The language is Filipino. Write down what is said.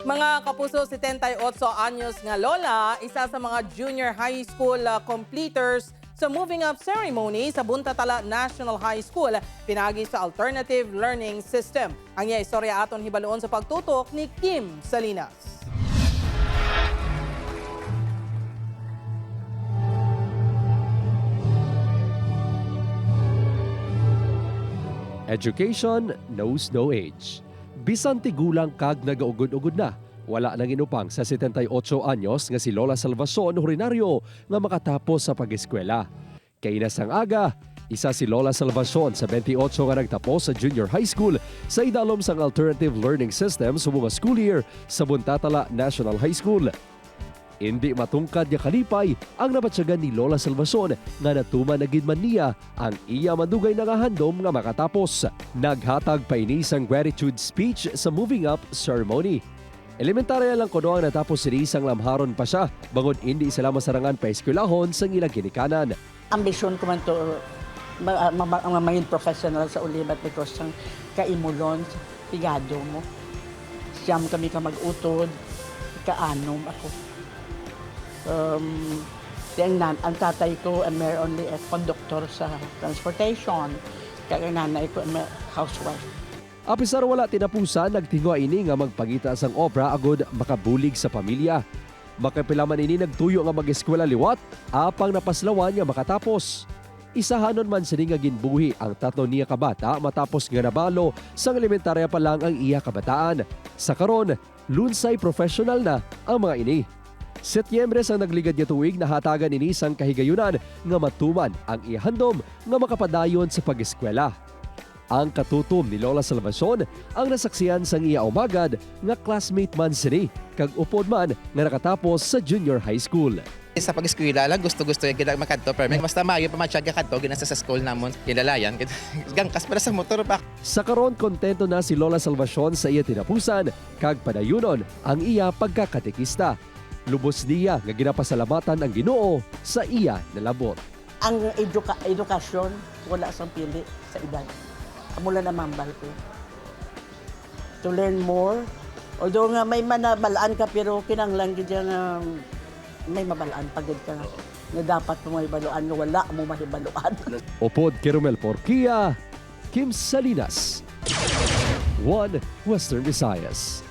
Mga kapuso, 78 anyos nga lola, isa sa mga junior high school completers sa moving up ceremony sa Buntatala National High School, pinagi sa Alternative Learning System. Ang iya istorya aton hibaloon sa pagtutok ni Kim Salinas. Education knows no age. Bisan tigulang kag nagaugod-ugod na, wala nang inupang sa 78 anyos nga si Lola Salvacion Horinario nga makatapos sa pag-eskwela. Kay nasang aga, isa si Lola Salvacion sa 28 nga nagtapos sa junior high school sa idalom sang Alternative Learning System sa mga school year sa Buntatala National High School. Hindi matungkad niya kalipay ang nabatsyagan ni Lola Salvacion nga natuman na gid man niya ang iya madugay na nga handom nga makatapos. Naghatag pa ini sang gratitude speech sa moving up ceremony. Elementarya lang kuno ang natapos si isang lamharon pa siya, bangon hindi sila masarangan pa eskwelahon sang ilang ginikanan. Ambisyon ko man to maging professional sa ulibat because sang kaimulon, pigado mo. Siyam kami ka mag-utod, kaanom ako. Ang tatay ko ay meron only a conductor sa transportation. Kaya nanay ko ay housewife. Apisar wala tinapusan, nagtingwa ini nga magpangita sang obra agod makabulig sa pamilya. Makapilaman ini nagtuyo nga mag-eskwela liwat, apang napaslawan nga makatapos. Isahanon man sini nga ginbuhi ang tatlo niya kabata matapos nga nabalo sang elementarya pa lang ang iya kabataan. Sa karon, lunsay professional na ang mga ini. Setyembre sang nagligad niya tuig nahatagan ini sang kahigayunan nga matuman ang ihandom nga makapadayon sa pag-eskwela. Ang katutom ni Lola Salvacion ang nasaksiyan sang iya umagad nga classmate man sini kag upod man nga nakatapos sa junior high school. Sa pag-eskwela lang, gusto-gusto yung gina makadto. Pero basta maayo pa masyag kadto, ginasa sa school namon, kilalayan. Gangkas para sa motor pa. Sa karon kontento na si Lola Salvacion sa iya tinapusan, kag padayunon ang iya pagkakatekista. Lubos niya nga ginapasalamatan ang Ginoo sa iya nalabot. Ang edukasyon, wala sang pili sa edad. Mula na mambal ko. To learn more. Although nga may manabalaan ka, pero kinanglang gid nga may mabalaan pagod ka nga dapat mo mahibaluan nga wala mo mahibaluan. Upod Kerumel Porquia, Kim Salinas, One Western Visayas.